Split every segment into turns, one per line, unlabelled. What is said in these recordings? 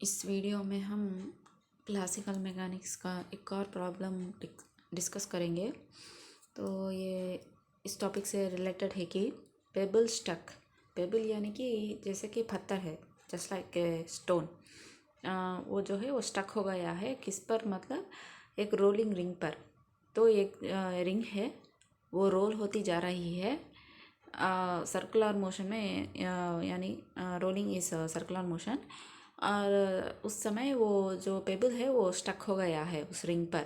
इस वीडियो में हम क्लासिकल मैकेनिक्स का एक और प्रॉब्लम डिस्कस करेंगे। तो ये इस टॉपिक से रिलेटेड है कि पेबल स्टक। पेबल यानी कि जैसे कि पत्थर है, जस्ट लाइक ए स्टोन। वो जो है वो स्टक हो गया है किस पर, मतलब एक रोलिंग रिंग पर। तो एक रिंग है, वो रोल होती जा रही है सर्कुलर मोशन में, यानी रोलिंग इज सर्कुलर मोशन। और उस समय वो जो पेबल है वो स्टक हो गया है उस रिंग पर।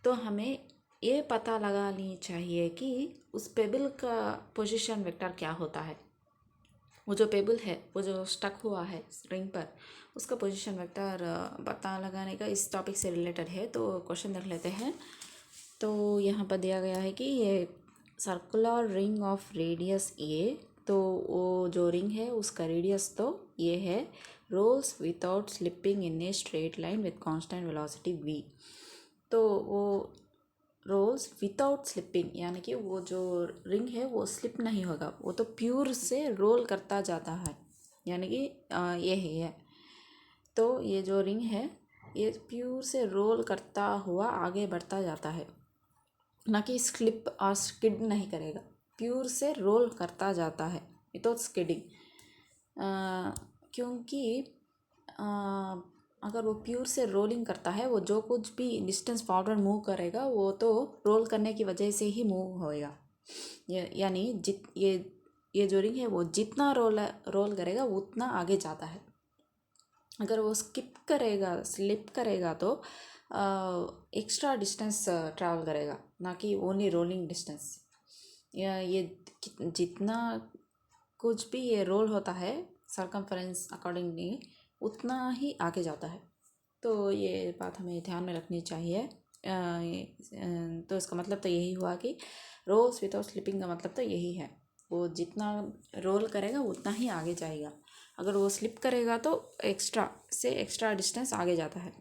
तो हमें ये पता लगानी चाहिए कि उस पेबल का पोजीशन वेक्टर क्या होता है। वो जो पेबल है, वो जो स्टक हुआ है रिंग पर, उसका पोजीशन वेक्टर पता लगाने का इस टॉपिक से रिलेटेड है। तो क्वेश्चन देख लेते हैं। तो यहाँ पर दिया गया है कि ये सर्कुलर रिंग ऑफ रेडियस ए। तो वो जो रिंग है उसका रेडियस तो ये है, rolls without slipping in a straight line with constant velocity v। तो वो रोल्स विदाउट स्लिपिंग यानी कि वो जो रिंग है वो स्लिप नहीं होगा, वो तो प्योर से रोल करता जाता है, यानी कि ये है। तो ये जो रिंग है ये प्योर से रोल करता हुआ आगे बढ़ता जाता है, ना कि स्लिप और स्किड नहीं करेगा, प्योर से रोल करता जाता है विदाउट स्किडिंग। क्योंकि अगर वो प्योर से रोलिंग करता है, वो जो कुछ भी डिस्टेंस फॉरवर्ड मूव करेगा वो तो रोल करने की वजह से ही मूव होएगा। यानी ये जो रिंग है वो जितना रोल करेगा उतना आगे जाता है। अगर वो स्किप करेगा, स्लिप करेगा तो एक्स्ट्रा डिस्टेंस ट्रैवल करेगा, ना कि ओनली रोलिंग डिस्टेंस। ये जितना कुछ भी ये रोल होता है सरकमफरेंस अकॉर्डिंगली उतना ही आगे जाता है। तो ये बात हमें ध्यान में रखनी चाहिए। तो इसका मतलब तो यही हुआ कि रोल्स विदाउट स्लिपिंग का मतलब तो यही है, वो जितना रोल करेगा उतना ही आगे जाएगा। अगर वो स्लिप करेगा तो एक्स्ट्रा डिस्टेंस आगे जाता है।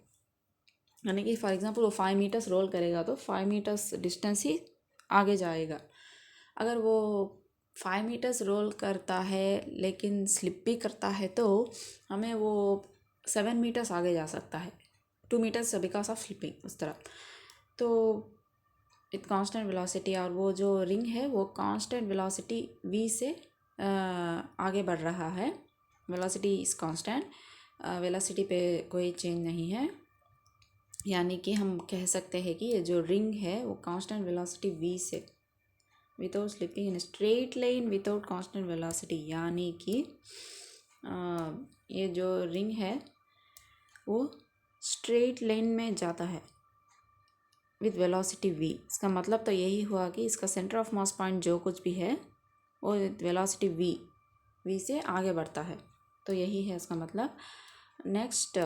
यानी कि फॉर एग्जांपल वो 5 मीटर्स रोल करेगा तो 5 मीटर्स डिस्टेंस ही आगे जाएगा। अगर वो 5 मीटर्स रोल करता है लेकिन स्लिप भी करता है तो हमें वो 7 मीटर्स आगे जा सकता है, 2 मीटर्स बिकॉज ऑफ स्लिपिंग, उस तरह। तो विथ कांस्टेंट वेलोसिटी, और वो जो रिंग है वो कांस्टेंट वेलोसिटी v से आगे बढ़ रहा है। वेलोसिटी इज कांस्टेंट, वेलोसिटी पे कोई चेंज नहीं है। यानी कि हम कह सकते हैं कि ये जो रिंग है वो कांस्टेंट वेलोसिटी v से without slipping in straight line without constant velocity, यानी कि ये जो रिंग है वो स्ट्रेट लाइन में जाता है विद वेलोसिटी v। इसका मतलब तो यही हुआ कि इसका सेंटर ऑफ मास पॉइंट जो कुछ भी है वो वेलोसिटी v से आगे बढ़ता है। तो यही है इसका मतलब। Next,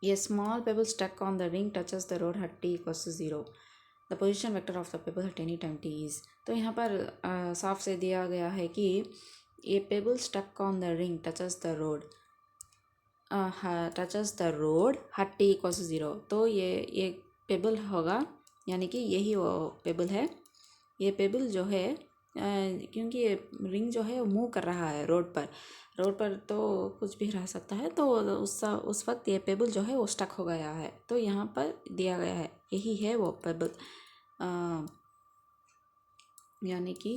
a small pebble stuck on the ring touches the road at t equals to 0. The position vector of the pebble at any time t is। तो यहाँ पर साफ से दिया गया है कि ये pebble stuck on the ring touches the road at t equals to 0। तो ये pebble होगा, यानी कि यही वो pebble है। ये pebble जो है क्योंकि ये रिंग जो है वो मूव कर रहा है रोड पर तो कुछ भी रह सकता है। तो उस वक्त ये पेबल जो है वो स्टक हो गया है। तो यहाँ पर दिया गया है यही है वो पेबल, यानी कि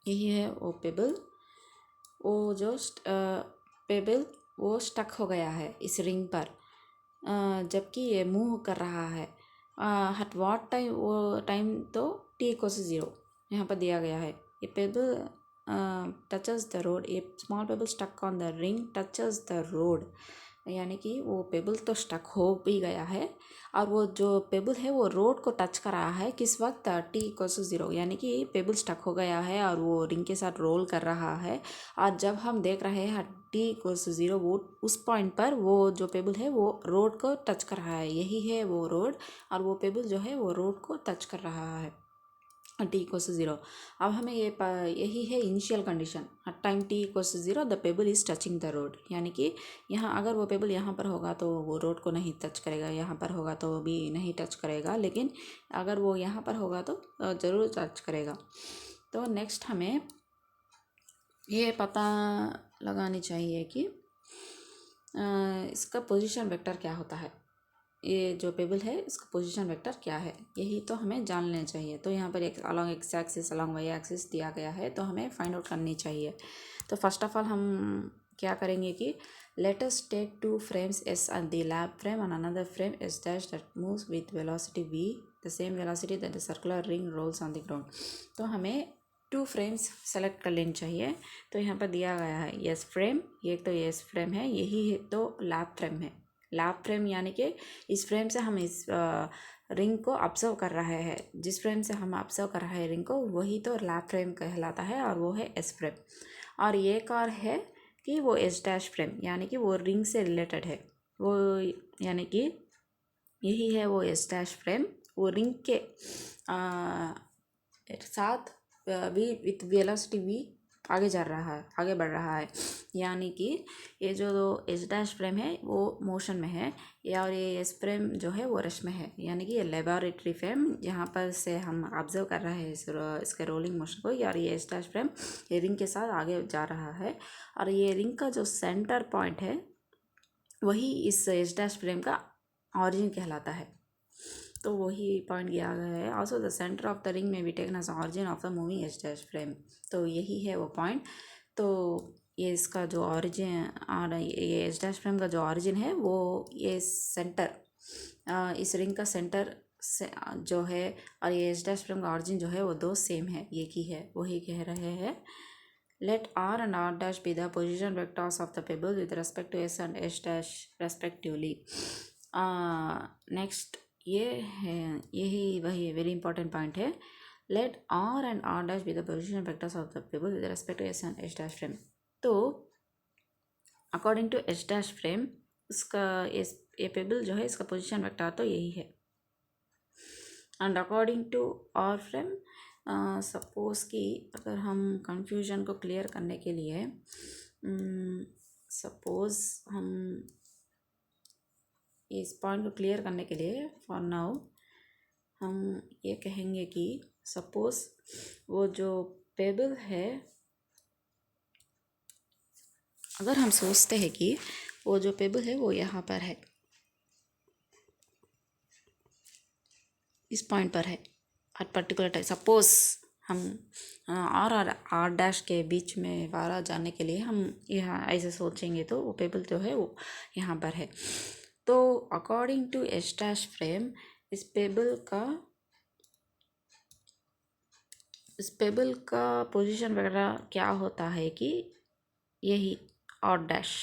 यही है वो पेबल। वो जो पेबल वो स्टक हो गया है इस रिंग पर, जबकि ये मूव कर रहा है। हट वाट टाइम, वो टाइम तो t इक्वल्स 0 यहाँ पर दिया गया है। ये pebble touches the road, a small pebble stuck on the ring touches the road, यानी कि वो पेबल तो स्टक हो भी गया है और वो जो पेबल है वो रोड को टच कर रहा है किस वक्त, t इक्वल्स 0, यानी कि पेबल स्टक हो गया है और वो रिंग के साथ रोल कर रहा है। और जब हम देख रहे हैं t इक्वल्स 0, वो उस पॉइंट पर वो जो पेबल है वो रोड को टच कर रहा है, यही है वो रोड, और वो पेबल जो है वो रोड को टच कर रहा है। T equal to zero. अब हमें यही है initial condition. At time T equal to zero the pebble is touching the road, यानी कि यहाँ अगर वो पेबल यहाँ पर होगा तो वो रोड को नहीं टच करेगा, यहाँ पर होगा तो भी नहीं टच करेगा, लेकिन अगर वो यहाँ पर होगा तो ज़रूर टच करेगा। तो नेक्स्ट हमें ये पता लगानी चाहिए कि इसका पोजीशन वेक्टर क्या होता है। ये जो पेबल है इसका पोजीशन वेक्टर क्या है, यही तो हमें जान लेना चाहिए। तो यहाँ पर एक along X axis along Y axis दिया गया है, तो हमें फाइंड आउट करनी चाहिए। तो फर्स्ट ऑफ ऑल हम क्या करेंगे कि let us take two frames S and the lab frame and another frame S dash that moves with velocity v, the same velocity that the circular ring rolls on the ground. तो हमें 2 frames select कर लेनी चाहिए। तो यहाँ पर दिया गया है एस फ्रेम, ये तो एस फ्रेम है, यही तो लैब फ्रेम है। लैब फ्रेम यानी कि इस फ्रेम से हम इस रिंग को ऑब्जर्व कर रहे हैं, जिस फ्रेम से हम ऑब्जर्व कर रहे हैं रिंग को, वही तो लैब फ्रेम कहलाता है, और वो है एस फ्रेम। और एक और है कि वो एस डैश फ्रेम, यानी कि वो रिंग से रिलेटेड है, वो यानी कि यही है वो एस डैश फ्रेम, वो रिंग के साथ वी विथ वेलोसिटी वी आगे जा रहा है, आगे बढ़ रहा है, यानी कि ये जो एस डैश फ्रेम है वो मोशन में है, और ये एस फ्रेम जो है वो रेस्ट में है, यानी कि ये लेबोरेटरी फ्रेम जहाँ पर से हम ऑब्जर्व कर रहे हैं इसके रोलिंग मोशन को, और ये एस डैश फ्रेम ये रिंग के साथ आगे जा रहा है, और ये रिंग का जो सेंटर पॉइंट है वही इस एस डैश फ्रेम का ऑरिजिन कहलाता है। तो वही पॉइंट दिया गया है। Also the centre of the ring में be taken as origin of the moving S dash frame. तो यही है वो पॉइंट। तो ये इसका जो ऑरिजिन और ये एस डैश फ्रेम का जो ऑरिजिन है वो ये सेंटर, इस रिंग का सेंटर से जो है, और ये एस डैश फ्रेम का ऑरिजिन जो है वो दो सेम है, एक ही है, वही कह रहे हैं। Let R and R dash be the position vectors of the pebble with respect to S and S dash respectively. Next ये है, यही वही वेरी इंपॉर्टेंट पॉइंट है। Let R and R dash be the position vectors of the pebble with respect to S and S dash frame. तो according to S dash frame इसका ये payable जो है इसका पोजिशन वेक्टर तो यही है। And according to R frame suppose कि अगर हम कंफ्यूजन को क्लियर करने के लिए सपोज़ हम इस पॉइंट को क्लियर करने के लिए फॉर नाउ हम ये कहेंगे कि सपोज़ वो जो पेबल है, अगर हम सोचते हैं कि वो जो पेबल है वो यहाँ पर है, इस पॉइंट पर है एट पर्टिकुलर टाइम, सपोज़ हम आर डैश के बीच में वारा जाने के लिए हम यहाँ ऐसे सोचेंगे तो वो पेबल जो है वो यहाँ पर है। तो according to S dash frame इस पेबल का पोजीशन वगैरह क्या होता है कि यही आर डैश।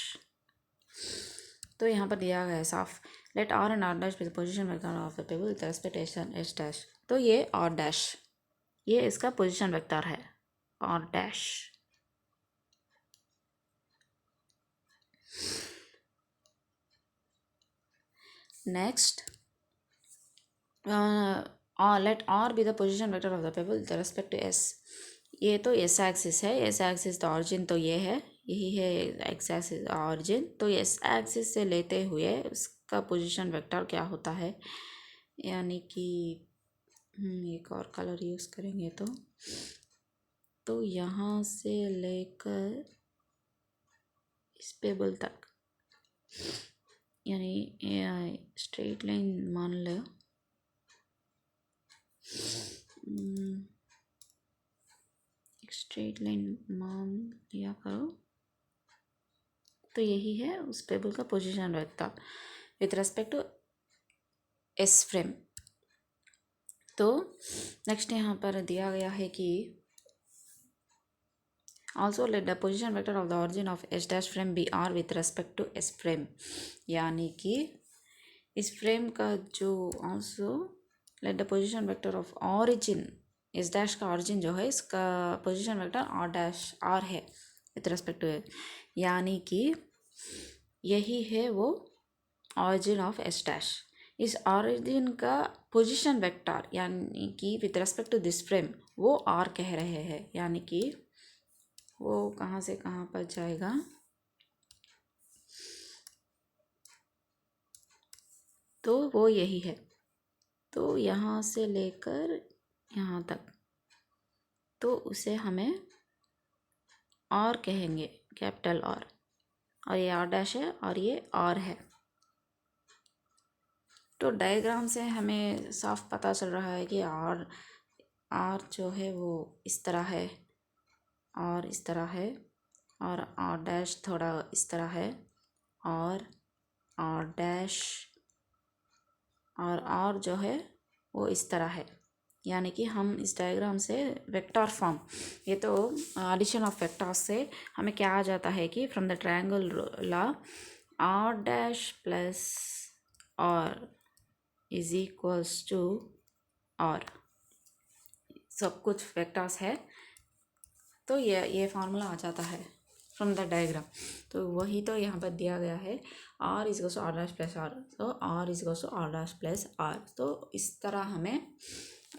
तो यहाँ पर दिया गया है साफ, let R and R dash be the position vector of the pebble with respect S dash. तो ये आर डैश, ये इसका पोजीशन वेक्टर है R dash. Next let R be the position vector of the pebble with respect to S. ये तो S axis है, S axis तो origin तो ये है, यही है एक्स एक्सिस ऑरिजिन। तो एस एक्सिस से लेते हुए उसका पोजीशन वेक्टर क्या होता है, यानी कि एक और कलर यूज़ करेंगे तो यहाँ से लेकर इस पेबल तक, यानी स्ट्रेट लाइन मान लो, एक स्ट्रेट लाइन मान लिया करो, तो यही है उस पेबल का position vector with respect to S frame. तो नेक्स्ट यहाँ पर दिया गया है कि also let the position vector of the origin of S dash frame be R with respect to S frame, यानी कि इस फ्रेम का जो also let the position vector of origin S dash का origin जो है इसका position vector R dash R है with respect to, यानी कि यही है वो origin of S dash। इस ऑरिजिन का पोजीशन वेक्टर यानी कि with respect to this frame वो आर कह रहे हैं, यानी कि वो कहाँ से कहाँ पर जाएगा, तो वो यही है। तो यहाँ से लेकर यहाँ तक, तो उसे हमें आर कहेंगे, कैपिटल आर, और ये आर डैश है और ये आर है। तो डायग्राम से हमें साफ पता चल रहा है कि आर जो है वो इस तरह है और इस तरह है, और आर डैश थोड़ा इस तरह है, और आर डैश और आर जो है वो इस तरह है। यानी कि हम इस डायग्राम से वेक्टर फॉर्म, ये तो एडिशन ऑफ वेक्टर्स से हमें क्या आ जाता है कि from the triangle law R dash plus R is equals to R, सब कुछ वेक्टर्स है, तो ये फार्मूला आ जाता है फ्रॉम द डायग्राम। तो वही तो यहाँ पर दिया गया है, R is goes R dash plus R, तो R is goes R dash plus R. तो इस तरह हमें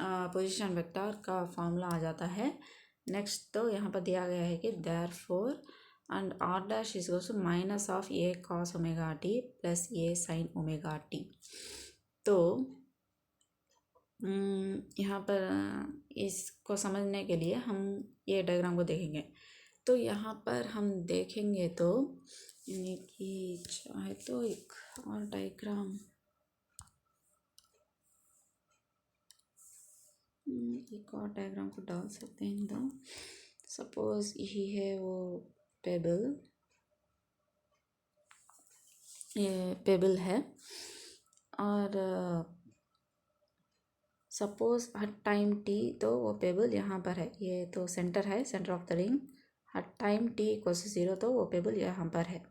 पोजीशन वेक्टर का फार्मूला आ जाता है। नेक्स्ट तो यहाँ पर दिया गया है कि therefore and R dash is goes minus of a cos omega T plus a sine omega T. तो यहाँ पर इसको समझने के लिए हम ये डायग्राम को देखेंगे। तो यहाँ पर हम देखेंगे तो यानी कि चाहे तो एक और डायग्राम को डाल सकते हैं। तो सपोज यही है वो पेबल, ये पेबल है, और सपोज हर टाइम टी, तो वो पेबल यहाँ पर है, ये तो सेंटर है, सेंटर ऑफ द रिंग। हर टाइम टी इक्वल्स टू 0 तो वो पेबल यहाँ पर है।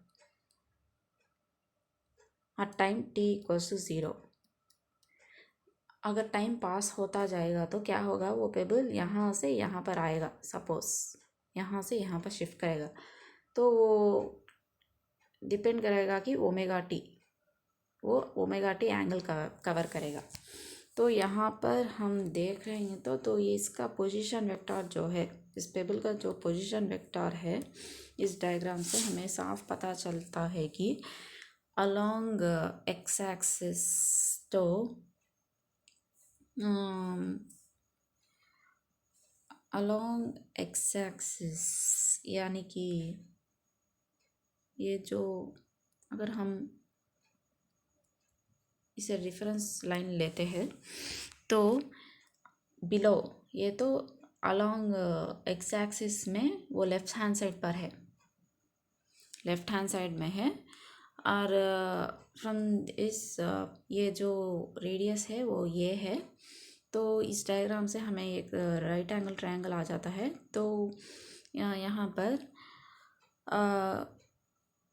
हर टाइम टी इक्वल्स टू 0, अगर टाइम पास होता जाएगा तो क्या होगा, वो पेबल यहाँ से यहाँ पर आएगा, सपोज यहाँ से यहाँ पर शिफ्ट करेगा, तो वो डिपेंड करेगा कि ओमेगा टी, वो ओमेगा टी एंगल कवर करेगा। तो यहाँ पर हम देख रहे हैं तो ये इसका पोजीशन वेक्टर जो है, इस पेबल का जो पोजीशन वेक्टर है, इस डायग्राम से हमें साफ पता चलता है कि अलोंग एक्स एक्सिस, तो अलोंग एक्स एक्सिस यानी कि ये जो, अगर हम इसे रेफरेंस लाइन लेते हैं तो बिलो, ये तो अलोंग एक्स एक्सिस में वो लेफ्ट हैंड साइड पर है, लेफ्ट हैंड साइड में है, और फ्रॉम इस ये जो रेडियस है वो ये है। तो इस डायग्राम से हमें एक राइट एंगल ट्रायंगल आ जाता है। तो यहाँ पर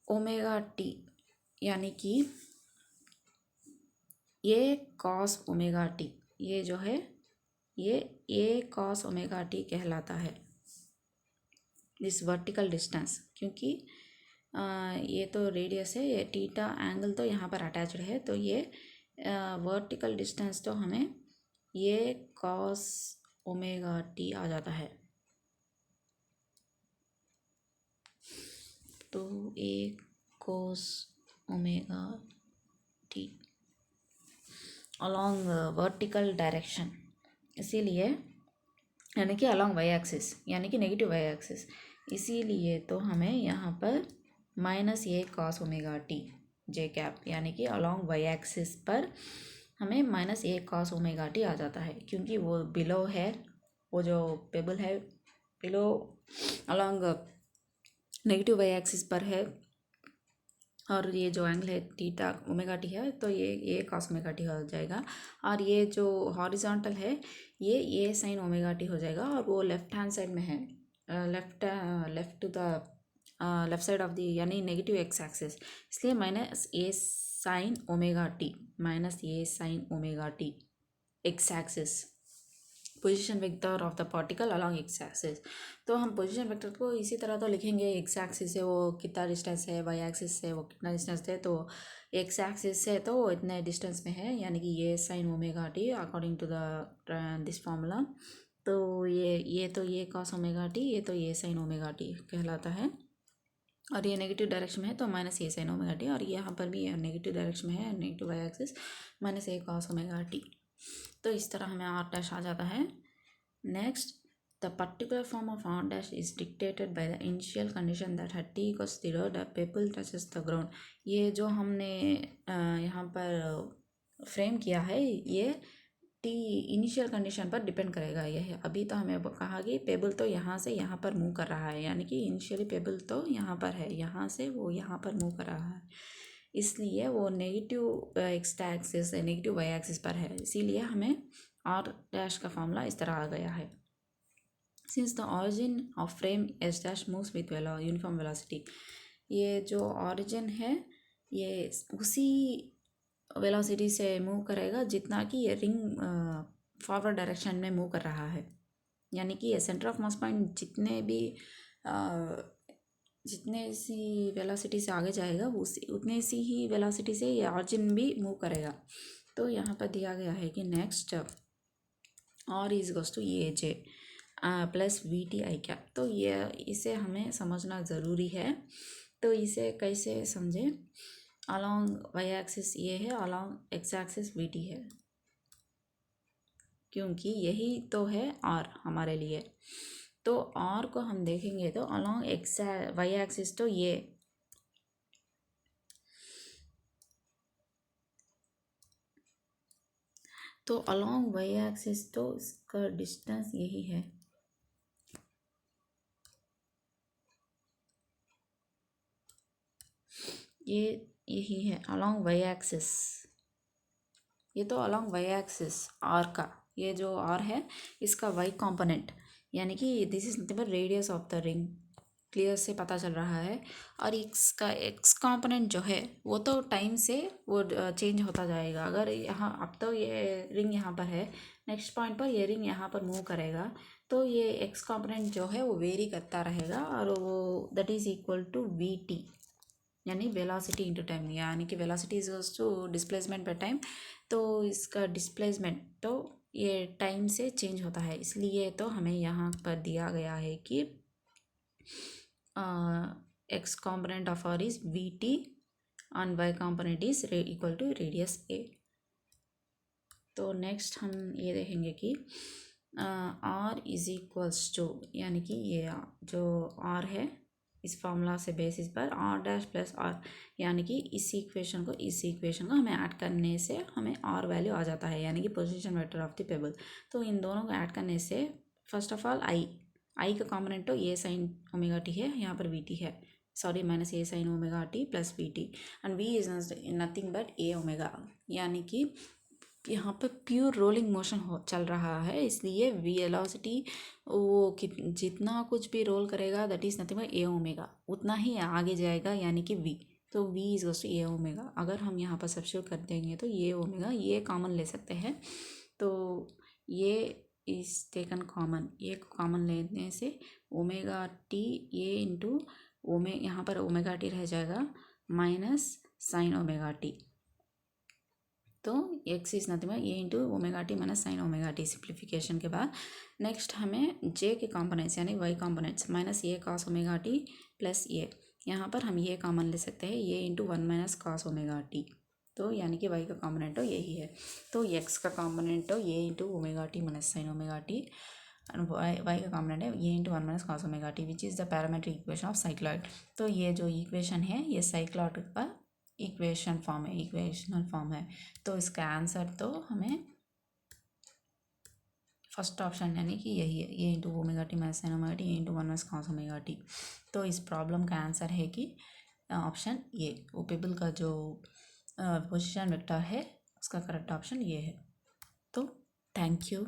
ओमेगा टी यानी कि ये कॉस ओमेगा टी, ये जो है ये ए कॉस ओमेगा टी कहलाता है, दिस वर्टिकल डिस्टेंस, क्योंकि ये तो रेडियस है, ये टीटा एंगल तो यहाँ पर अटैच्ड है, तो ये वर्टिकल डिस्टेंस तो हमें ये कॉस ओमेगा टी आ जाता है। तो A cos omega T along vertical direction, इसीलिए यानी कि अलॉन्ग वाई एक्सिस यानी कि नेगेटिव वाई एक्सिस, इसीलिए तो हमें यहाँ पर minus a cos omega T J cap यानी कि अलॉन्ग वाई एक्सिस पर हमें minus a cos omega T आ जाता है, क्योंकि वो बिलो है, वो जो पेबल है below along negative Y axis पर है, और ये जो एंगल है थीटा ओमेगा टी है, तो ये कॉस ओमेगा टी हो जाएगा, और ये जो हॉरिजॉन्टल है ये साइन ओमेगा टी हो जाएगा, और वो लेफ्ट हैंड साइड में है, left to the left side of the यानी नेगेटिव एक्स एक्सिस, इसलिए minus a sine omega T, minus a sine omega T X axis position vector of the particle along X axis. तो हम position vector को इसी तरह तो लिखेंगे, x axis से वो कितना डिस्टेंस है, वाई एक्सिस से वो कितना डिस्टेंस है। तो एक्स एक्सिस से तो वो इतने डिस्टेंस में है, यानी कि ये sine omega T according to the this formula. तो ये तो ये कॉस ओमेगा टी, ये तो ये साइन ओमेगा टी कहलाता है। और ये नेगेटिव डायरेक्शन में है तो minus a sine omega T, और यहाँ पर भी ये नेगेटिव डायरेक्शन में है, negative Y axis, minus a cos omega T. तो इस तरह हमें आर डैश आ जाता है। Next, the particular form of R dash is dictated by the initial condition that at T equals 0 the pebble touches the ground. ये जो हमने यहाँ पर फ्रेम किया है, ये टी इनिशियल कंडीशन पर डिपेंड करेगा। यह अभी तो हमें कहा कि पेबल तो यहाँ से यहाँ पर मूव कर रहा है, यानी कि इनिशियली पेबल तो यहाँ पर है, यहाँ से वो यहाँ पर मूव कर रहा है, इसलिए वो negative X axis negative Y axis पर है, इसीलिए हमें आर डैश का फॉर्मूला इस तरह आ गया है। Since the origin of frame S dash moves with uniform velocity, ये जो ऑरिजिन है ये उसी वेलोसिटी से मूव करेगा जितना कि ये रिंग फॉरवर्ड डायरेक्शन में मूव कर रहा है, यानी कि ये सेंटर ऑफ मास पॉइंट जितने सी वेलोसिटी से आगे जाएगा उतने सी ही वेलोसिटी से ये ऑरिजिन भी मूव करेगा। तो यहाँ पर दिया गया है कि next R is goes to a J plus V T I cap. तो ये इसे हमें समझना ज़रूरी है। तो इसे कैसे समझें, अलॉन्ग वाई एक्सिस ये है, along X axis we T है, क्योंकि यही तो है आर हमारे लिए। तो आर को हम देखेंगे तो अलॉन्ग एक्स वाई एक्सिस तो ये, तो अलॉन्ग वाई एक्सिस तो इसका डिस्टेंस यही है, ये यही है अलॉन्ग वाई एक्सिस। ये तो अलॉन्ग वाई एक्सिस आर का, ये जो आर है इसका वाई कंपोनेंट, यानी कि this is nothing but radius of the ring, clear से पता चल रहा है। और इसका एक्स कंपोनेंट जो है वो तो टाइम से वो चेंज होता जाएगा। अगर यहाँ अब तो ये रिंग यहाँ पर है, नेक्स्ट पॉइंट पर ये रिंग यहाँ पर मूव करेगा, तो ये एक्स कंपोनेंट जो है वो वेरी करता रहेगा, और वो that is equal to V T, यानी वेलोसिटी इंटू टाइम, यानी कि velocity is equals to displacement by time. तो इसका डिस्प्लेसमेंट तो ये टाइम से चेंज होता है, इसलिए तो हमें यहाँ पर दिया गया है कि X component of R is V T and y component is equal to radius a। तो नेक्स्ट हम ये देखेंगे कि r इज इक्वल्स टू, यानी कि ये जो r है इस फॉर्मूला से बेसिस पर r डैश प्लस r, यानी कि इस इक्वेशन को हमें ऐड करने से हमें r वैल्यू आ जाता है, यानी कि position vector of the pebble. तो इन दोनों को ऐड करने से फर्स्ट ऑफ ऑल i का कॉम्पोनेंट तो ये साइन ओमेगा टी है, यहाँ पर वी टी है, sorry minus a sine omega T plus V T, and V is nothing but a omega, यानी कि यहाँ पर प्योर रोलिंग मोशन चल रहा है, इसलिए वेलोसिटी वो जितना कुछ भी रोल करेगा that is nothing but a omega, उतना ही आगे जाएगा, यानी कि वी। तो V is goes to a omega. अगर हम यहाँ पर सब्स्टिट्यूट कर देंगे तो ये ओमेगा ये कॉमन ले सकते हैं, तो ये इज टेकन कॉमन, ये कॉमन लेने से ओमेगा टी ये इंटू यहाँ पर ओमेगा टी रह जाएगा माइनस साइन ओमेगा टी। तो x is nothing A into omega T minus sine omega T simplification के बाद। नेक्स्ट हमें जे के कॉम्पोनेंट्स यानी Y components minus a cos omega T plus ए, यहाँ पर हम ये कॉमन ले सकते हैं, ये into 1 minus cos omega T, तो यानी कि वाई का कॉम्पोनेंट तो यही है। तो एक्स का कॉम्पोनेंट तो ये into omega T minus sine omega T, and Y का कॉम्पोनेंट है ये into 1 minus cos omega T which is the parametric equation of cycloid. तो ये जो इक्वेशन है ये साइक्लॉइड का इक्वेशन फॉर्म है, इक्वेशनल फॉर्म है। तो इसका आंसर तो हमें फर्स्ट ऑप्शन यानी कि यही है, ये into omega T minus sine omega T ये into 1 minus cos omega T. तो इस प्रॉब्लम का आंसर है कि ऑप्शन ये, वो पेबल का जो पोजीशन वेक्टर है उसका करेक्ट ऑप्शन ये है। तो थैंक यू।